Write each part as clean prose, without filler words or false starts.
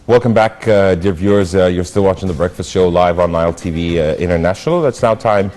Welcome back, dear viewers. You're still watching The Breakfast Show live on Nile TV International. It's now time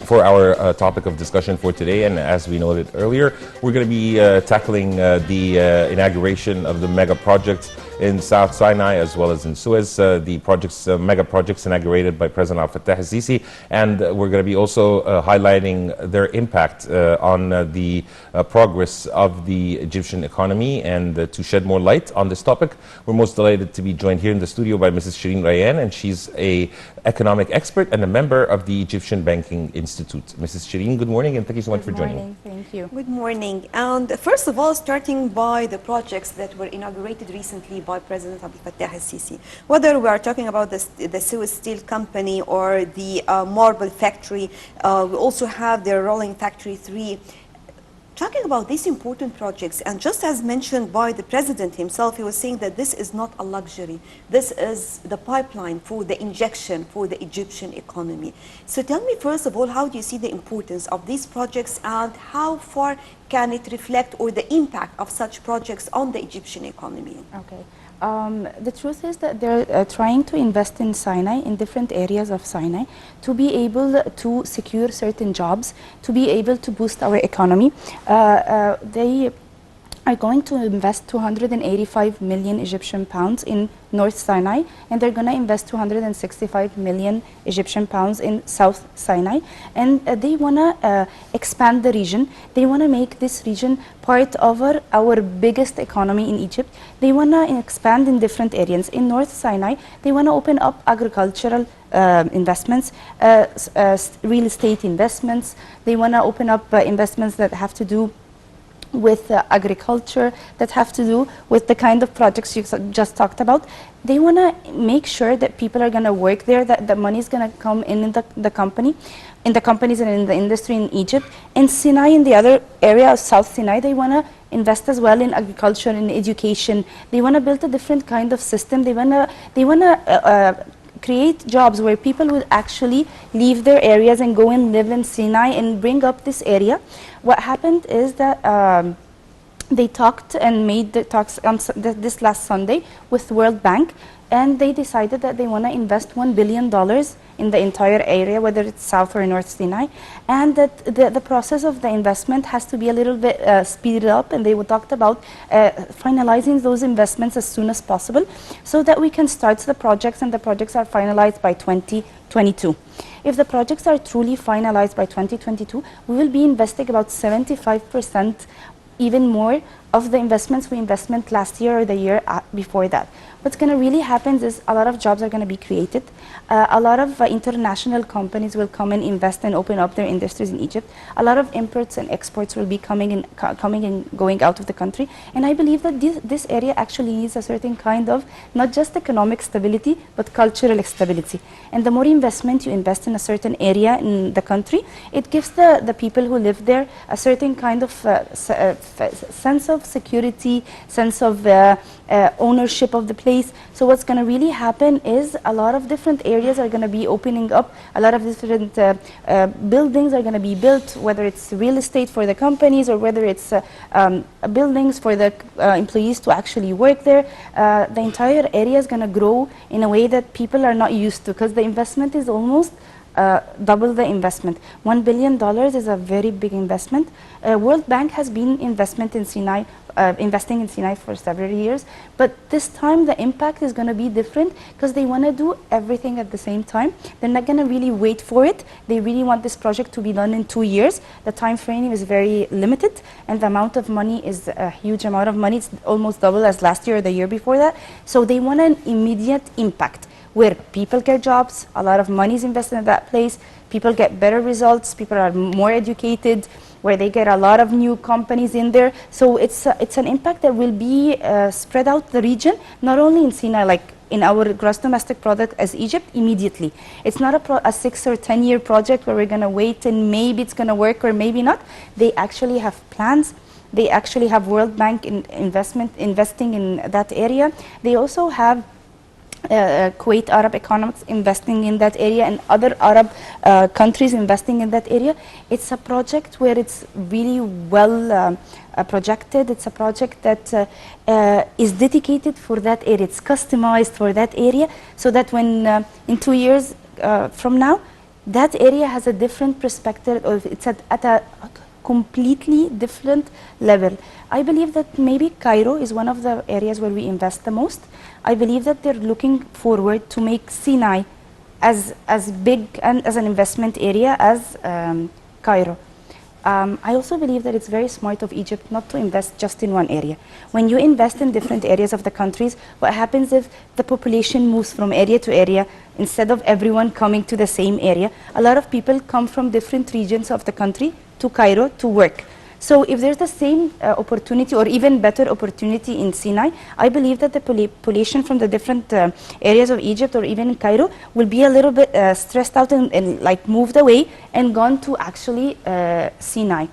for our topic of discussion for today. And as we noted earlier, we're going to be tackling the inauguration of the mega project in South Sinai as well as in Suez. The projects, mega projects inaugurated by President Abdel Fattah al-Sisi. And we're going to be also highlighting their impact on the progress of the Egyptian economy. And to shed more light on this topic, we're most delighted to be joined here in the studio by Mrs. Sherien Rayan, and she's an economic expert and a member of the Egyptian Banking Institute. Mrs. Sherien, good morning, and thank you so much for joining. Good morning, thank you. Good morning. And first of all, starting by the projects that were inaugurated recently by President Abdel Fattah al-Sisi. Whether we are talking about the Suez Steel Company or the marble factory, we also have the rolling factory 3. Talking about these important projects, and just as mentioned by the president himself, he was saying that this is not a luxury. This is the pipeline for the injection for the Egyptian economy. So tell me, first of all, how do you see the importance of these projects, and how far can it reflect, or the impact of such projects on the Egyptian economy? Okay. The truth is that they're trying to invest in Sinai, in different areas of Sinai, to be able to secure certain jobs, to be able to boost our economy. They are going to invest 285 million Egyptian pounds in North Sinai, and they're going to invest 265 million Egyptian pounds in South Sinai, and they want to expand the region. They want to make this region part of our biggest economy in Egypt. They want to expand in different areas. In North Sinai, they want to open up agricultural investments, real estate investments. They want to open up investments that have to do with agriculture, that have to do with the kind of projects you just talked about. They want to make sure that people are going to work there, that the money is going to come in the company, in the companies and in the industry in Egypt. In Sinai, in the other area of South Sinai, they want to invest as well in agriculture, in education. They want to build a different kind of system. They want to create jobs where people will actually leave their areas and go and live in Sinai and bring up this area. What happened is that they talked and made the talks this last Sunday with World Bank, and they decided that they want to invest $1 billion in the entire area, whether it's South or North Sinai, and that the process of the investment has to be a little bit speeded up, and they talked about finalizing those investments as soon as possible so that we can start the projects, and the projects are finalized by 2022. If the projects are truly finalized by 2022, we will be investing about 75%, even more, of the investments we invested last year or the year before that. What's going to really happen is a lot of jobs are going to be created. A lot of international companies will come and invest and open up their industries in Egypt. A lot of imports and exports will be coming and going out of the country. And I believe that this area actually needs a certain kind of not just economic stability, but cultural stability. And the more investment you invest in a certain area in the country, it gives the people who live there a certain kind of sense of security, sense of ownership of the place. So what's going to really happen is a lot of different areas are going to be opening up, a lot of different buildings are going to be built, whether it's real estate for the companies or whether it's buildings for the employees to actually work there. The entire area is going to grow in a way that people are not used to, because the investment is almost double the investment. $1 billion is a very big investment. World Bank has been investing in Sinai for several years, but this time the impact is going to be different because they want to do everything at the same time. They're not going to really wait for it. They really want this project to be done in 2 years. The time frame is very limited, and the amount of money is a huge amount of money. It's almost double as last year or the year before that. So they want an immediate impact where people get jobs, a lot of money is invested in that place, people get better results, people are more educated, where they get a lot of new companies in there. So it's an impact that will be spread out the region, not only in Sinai, like in our gross domestic product as Egypt, immediately. It's not a 6 or 10 year project where we're going to wait and maybe it's going to work or maybe not. They actually have plans. They actually have World Bank investing in that area. They also have Kuwait Arab Economics investing in that area and other Arab countries investing in that area. It's a project where it's really well projected. It's a project that is dedicated for that area. It's customized for that area so that when in 2 years from now, that area has a different perspective, or it's at a completely different level. I believe that maybe Cairo is one of the areas where we invest the most. I believe that they're looking forward to make Sinai as big and as an investment area as Cairo. I also believe that it's very smart of Egypt not to invest just in one area. When you invest in different areas of the countries, what happens if the population moves from area to area instead of everyone coming to the same area? A lot of people come from different regions of the country to Cairo to work. So if there's the same opportunity or even better opportunity in Sinai, I believe that the population from the different areas of Egypt or even in Cairo will be a little bit stressed out and like moved away and gone to actually Sinai.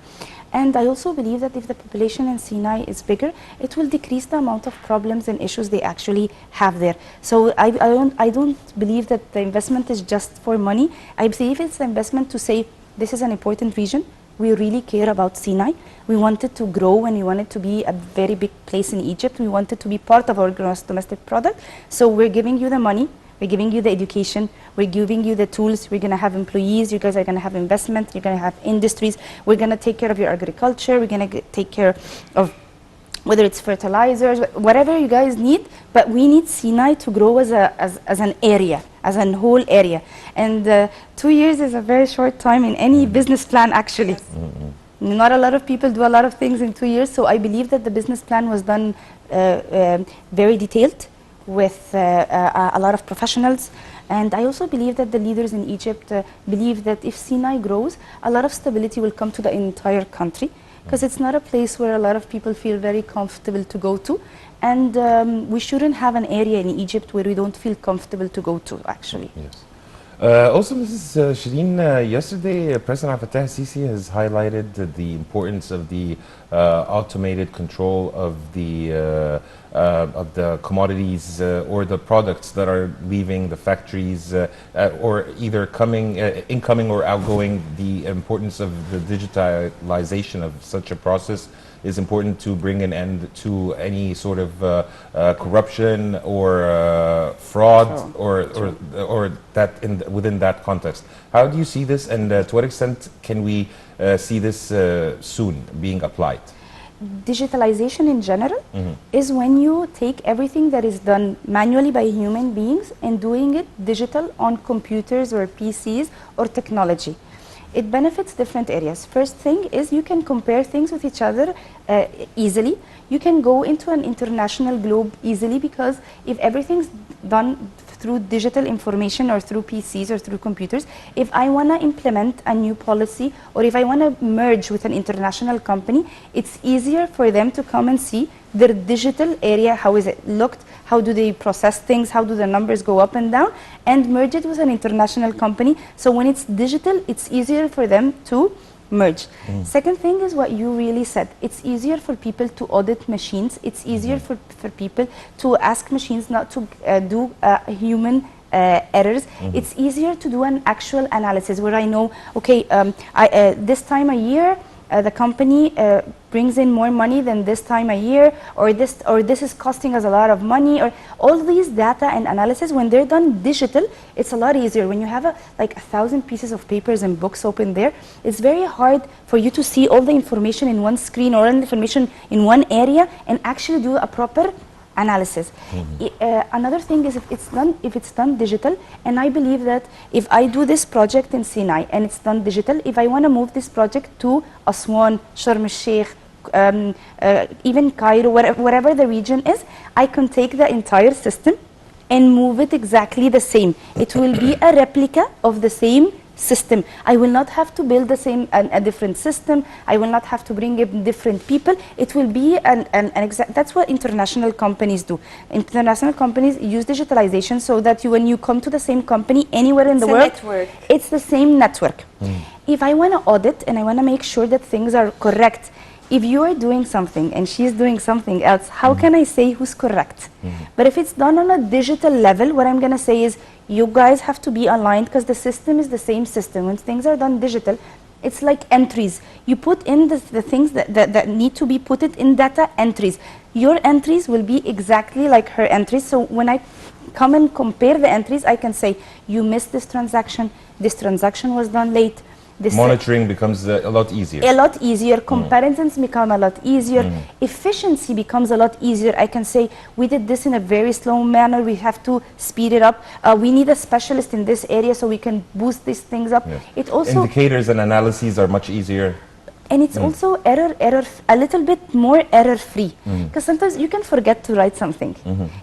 And I also believe that if the population in Sinai is bigger, it will decrease the amount of problems and issues they actually have there. So I don't believe that the investment is just for money. I believe it's the investment to say this is an important region. We really care about Sinai. We want it to grow and we want it to be a very big place in Egypt. We want it to be part of our gross domestic product. So we're giving you the money, we're giving you the education, we're giving you the tools, we're going to have employees, you guys are going to have investment, you're going to have industries, we're going to take care of your agriculture, we're going to take care of whether it's fertilizers, whatever you guys need, but we need Sinai to grow as an area, as a whole area. And 2 years is a very short time in any business plan, actually. Not a lot of people do a lot of things in 2 years, so I believe that the business plan was done very detailed with a lot of professionals. And I also believe that the leaders in Egypt believe that if Sinai grows, a lot of stability will come to the entire country, because it's not a place where a lot of people feel very comfortable to go to. And we shouldn't have an area in Egypt where we don't feel comfortable to go to, actually. Yes. Also, Mrs. Sherien, yesterday President Abdel Fattah al-Sisi has highlighted the importance of the automated control of the commodities or the products that are leaving the factories or either incoming or outgoing. The importance of the digitalization of such a process is important to bring an end to any sort of corruption or fraud or that within that context. How do you see this, and to what extent can we see this soon being applied? Digitalization in general is when you take everything that is done manually by human beings and doing it digital on computers or PCs or technology. It benefits different areas. First thing is you can compare things with each other easily. You can go into an international globe easily, because if everything's done through digital information or through PCs or through computers, if I want to implement a new policy or if I want to merge with an international company, it's easier for them to come and see their digital area, how is it looked, how do they process things, how do the numbers go up and down, and merge it with an international company. So when it's digital, it's easier for them to merge. Second thing is what you really said. It's easier for people to audit machines. It's easier for people to ask machines not to do human errors. It's easier to do an actual analysis where I know, okay, this time a year, the company brings in more money than this time a year, or this is costing us a lot of money, or all these data and analysis, when they're done digital, it's a lot easier. When you have like 1,000 pieces of papers and books open there, it's very hard for you to see all the information in one screen or all the information in one area and actually do a proper analysis. Another thing is if it's done digital, and I believe that if I do this project in Sinai and it's done digital, if I want to move this project to Aswan, Sharm el-Sheikh, even Cairo, wherever the region is, I can take the entire system and move it exactly the same. It will be a replica of the same system. I will not have to build a different system. I will not have to bring in different people. It will be that's what international companies do. International companies use digitalization so that when you come to the same company anywhere in the world, it's the same network. If I want to audit and I want to make sure that things are correct if you are doing something and she's doing something else, how can I say who's correct? But if it's done on a digital level, what I'm going to say is you guys have to be aligned, because the system is the same system. When things are done digital, it's like entries. You put in the things that need to be put it in data entries. Your entries will be exactly like her entries. So when I come and compare the entries, I can say you missed this transaction was done late. This Monitoring becomes a lot easier. A lot easier. Comparisons become a lot easier. Efficiency becomes a lot easier. I can say we did this in a very slow manner. We have to speed it up. We need a specialist in this area so we can boost these things up. Yes. It also Indicators and analyses are much easier. and it's also a little bit more error-free, because sometimes you can forget to write something.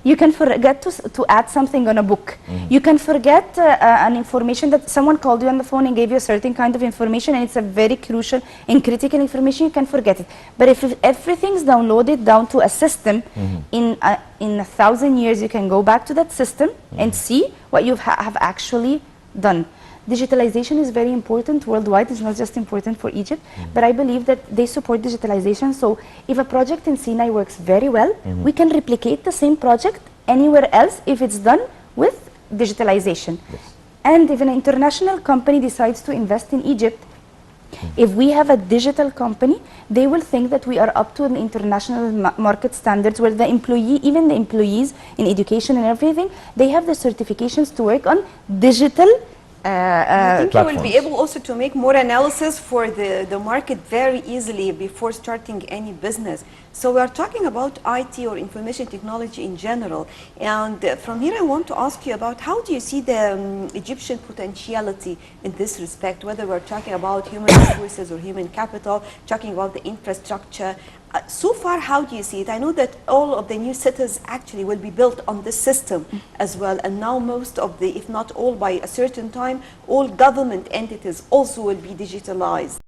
You can forget to add something on a book. You can forget an information that someone called you on the phone and gave you a certain kind of information, and it's a very crucial and critical information. You can forget it. But if everything's downloaded down to a system, in 1,000 years you can go back to that system and see what you have actually done. Digitalization is very important worldwide. It's not just important for Egypt, but I believe that they support digitalization. So if a project in Sinai works very well, we can replicate the same project anywhere else if it's done with digitalization. Yes. And if an international company decides to invest in Egypt, if we have a digital company, they will think that we are up to an international market standards, where the employee, even the employees in education and everything, they have the certifications to work on digital I think you will be platforms. able also to make more analysis for the market very easily before starting any business. So we are talking about IT or information technology in general. And from here I want to ask you about how do you see the Egyptian potentiality in this respect, whether we're talking about human resources or human capital, talking about the infrastructure. So far, how do you see it? I know that all of the new cities actually will be built on this system as well, and now most of the, if not all by a certain time, all government entities also will be digitalized.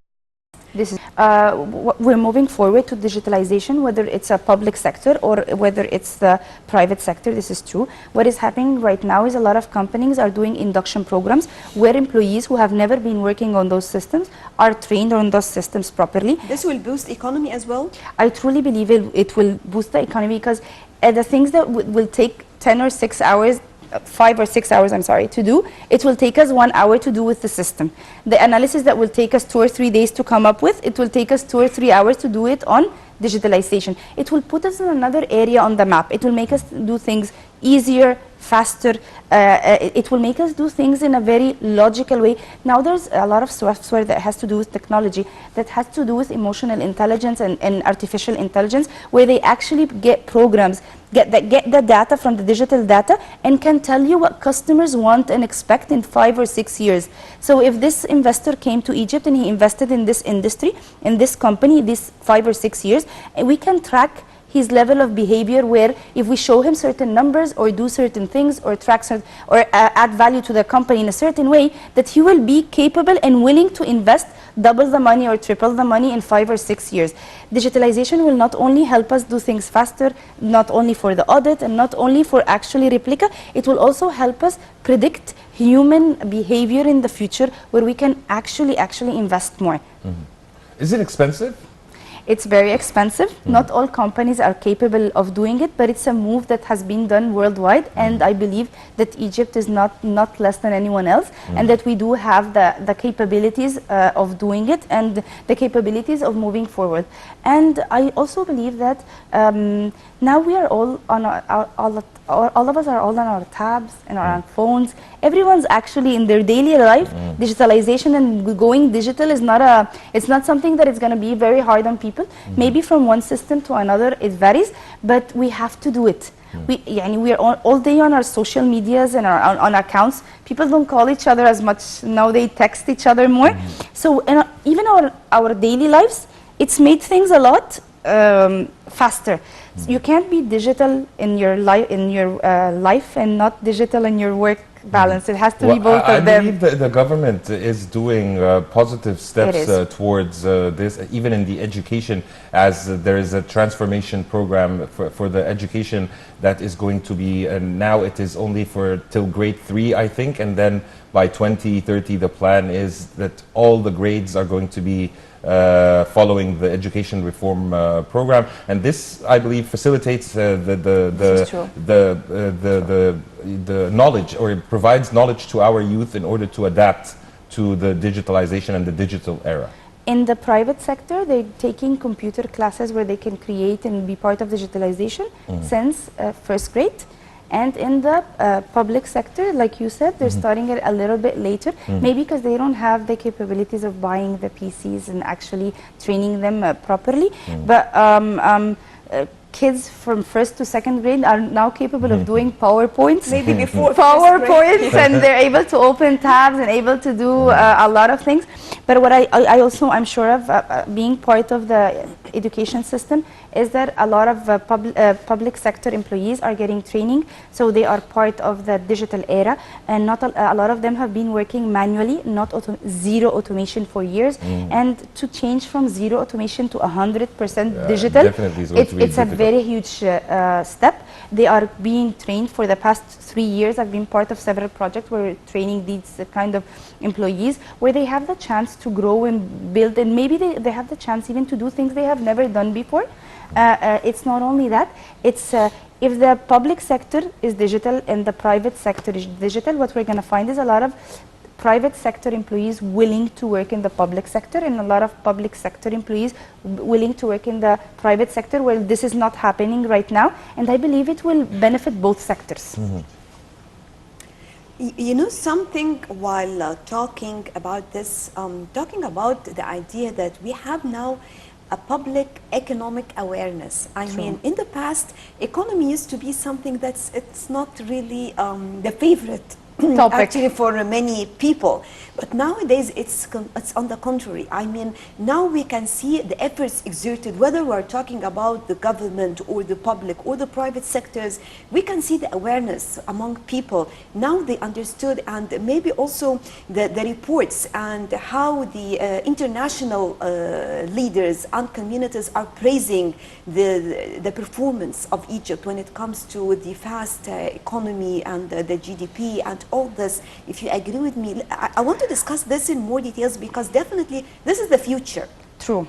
This is, we're moving forward to digitalization, whether it's a public sector or whether it's the private sector. This is true. What is happening right now is a lot of companies are doing induction programs where employees who have never been working on those systems are trained on those systems properly. This will boost economy as well? I truly believe it will boost the economy, because the things that will take 10 or 6 hours, 5 or 6 hours, I'm sorry, to do, it will take us 1 hour to do with the system. The analysis that will take us 2 or 3 days to come up with, it will take us 2 or 3 hours to do it on digitalization. It will put us in another area on the map. It will make us do things easier, faster. It will make us do things in a very logical way. Now there's a lot of software that has to do with technology, that has to do with emotional intelligence and artificial intelligence, where they actually get programs, get the data from the digital data and can tell you what customers want and expect in 5 or 6 years. So if this investor came to Egypt and he invested in this industry, in this company, this 5 or 6 years, we can track his level of behavior, where if we show him certain numbers or do certain things or track or add value to the company in a certain way, that he will be capable and willing to invest double the money or triple the money in 5 or 6 years. Digitalization will not only help us do things faster, not only for the audit and not only for actually replica, it will also help us predict human behavior in the future, where we can actually invest more. Is it expensive? It's very expensive. Not all companies are capable of doing it, but it's a move that has been done worldwide, and I believe that Egypt is not less than anyone else, and that we do have the capabilities of doing it and the capabilities of moving forward. And I also believe that now we are all on all of us are all on our tabs and our phones. Everyone's actually in their daily life. Digitalization and going digital is it's not something that is going to be very hard on people. Maybe from one system to another it varies, but we have to do it. We are all day on our social medias and on accounts. People don't call each other as much now; they text each other more. So even our daily lives, it's made things a lot faster. You can't be digital in your life and not digital in your work balance. It has to be both of them. I believe that the government is doing positive steps towards this, even in the education, as there is a transformation program for the education that is going to be, and now it is only for till grade 3, I think, and then by 2030 the plan is that all the grades are going to be following the education reform program, and this, I believe, facilitates This is true. the knowledge, or it provides knowledge to our youth in order to adapt to the digitalization and the digital era. In the private sector, they're taking computer classes where they can create and be part of digitalization since first grade. And in the public sector, like you said, they're starting it a little bit later, maybe because they don't have the capabilities of buying the PCs and actually training them properly. But kids from first to second grade are now capable of doing PowerPoints. Maybe before PowerPoints, and they're able to open tabs and able to do a lot of things. But what I also, I'm sure of, being part of the education system, is that a lot of public sector employees are getting training, so they are part of the digital era, and not a lot of them have been working manually, not zero automation for years, and to change from zero automation to 100% digital, definitely is going to be it's a difficult. very huge step. They are being trained for the past 3 years. I've been part of several projects where we're training these kind of employees, where they have the chance to grow and build, and maybe they have the chance even to do things they have never done before. It's not only that, it's if the public sector is digital and the private sector is digital, what we're going to find is a lot of private sector employees willing to work in the public sector, and a lot of public sector employees willing to work in the private sector. Well, this is not happening right now, and I believe it will benefit both sectors. You know something, while talking about this, talking about the idea that we have now a public economic awareness. I mean, in the past, economy used to be something it's not really the favorite Topic. actually for many people. But nowadays, it's on the contrary. I mean, now we can see the efforts exerted, whether we're talking about the government or the public or the private sectors, we can see the awareness among people. Now they understood, and maybe also the reports and how the international leaders and communities are praising the performance of Egypt when it comes to the fast economy and the GDP and all this. If you agree with me, I want to discuss this in more details, because definitely this is the future. True.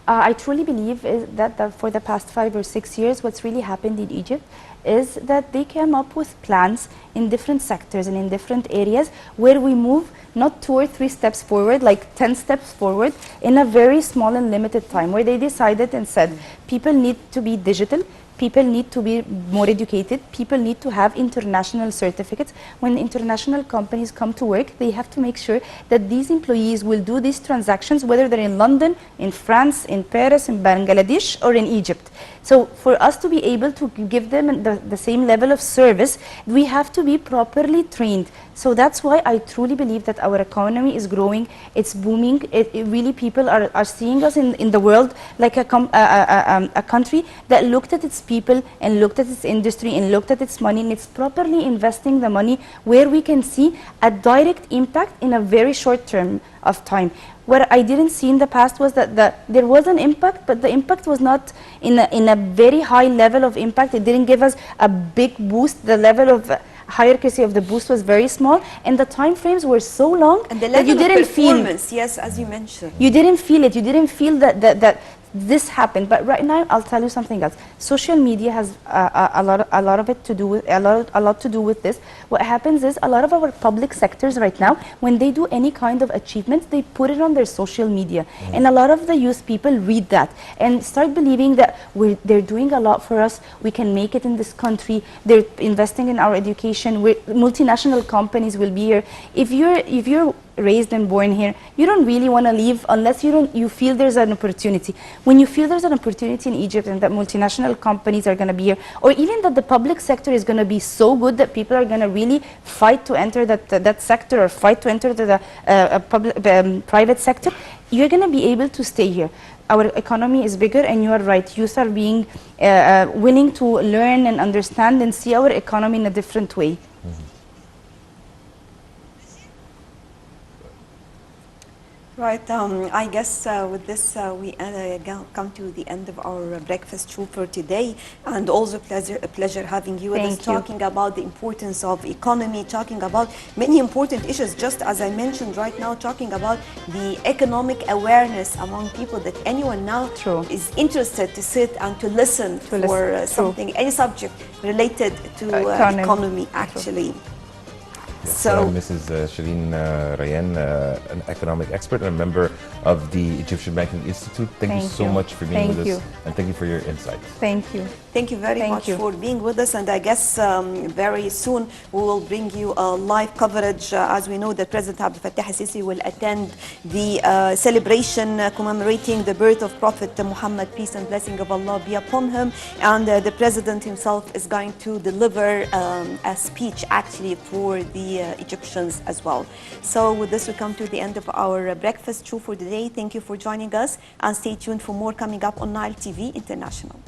I truly believe that for the past 5 or 6 years, what's really happened in Egypt is that they came up with plans in different sectors and in different areas where we move not 2 or 3 steps forward, like 10 steps forward in a very small and limited time, where they decided and said people need to be digital, people need to be more educated, people need to have international certificates. When international companies come to work, they have to make sure that these employees will do these transactions, whether they're in London, in France, in Paris, in Bangladesh, or in Egypt. So for us to be able to give them the same level of service, we have to be properly trained. So that's why I truly believe that our economy is growing, it's booming. It really, people are seeing us in the world like a country that looked at its people and looked at its industry and looked at its money, and it's properly investing the money where we can see a direct impact in a very short term of time. What I didn't see in the past was that there was an impact, but the impact was not in a very high level of impact. It didn't give us a big boost. The level of hierarchy of the boost was very small, and the time frames were so long And the that you level of didn't feel. performance, yes, as you mentioned. You didn't feel it. You didn't feel that this happened. But right now, I'll tell you something else. Social media has a lot of it to do with a lot to do with this. What happens is a lot of our public sectors right now, when they do any kind of achievements, they put it on their social media, and a lot of the youth people read that and start believing that they're doing a lot for us. We can make it in this country. They're investing in our education. Multinational companies will be here. If you're raised and born here, you don't really want to leave unless you feel there's an opportunity. When you feel there's an opportunity in Egypt and that multinational companies are going to be here, or even that the public sector is going to be so good that people are going to really fight to enter that sector, or fight to enter the private sector, you're going to be able to stay here. Our economy is bigger, and you are right, youth are being willing to learn and understand and see our economy in a different way. Right. I guess with this we come to the end of our breakfast show for today, and also a pleasure having you with us, Thank you. talking about the importance of economy, talking about many important issues. Just as I mentioned right now, talking about the economic awareness among people, that anyone now True. is interested to sit and to listen for True. something, any subject related to economy, actually. Yes, So. Mrs. Sherien Rayan, an economic expert and a member of the Egyptian Banking Institute. Thank you so much for being with us, and thank you for your insights. Thank you. Thank you very much for being with us, and I guess very soon we will bring you a live coverage, as we know that President Abdel Fattah al-Sisi will attend the celebration commemorating the birth of Prophet Mohamed, peace and blessing of Allah be upon him, and the President himself is going to deliver a speech actually for the Egyptians as well. So with this we come to the end of our breakfast show for today. Thank you for joining us, and stay tuned for more coming up on Nile TV International.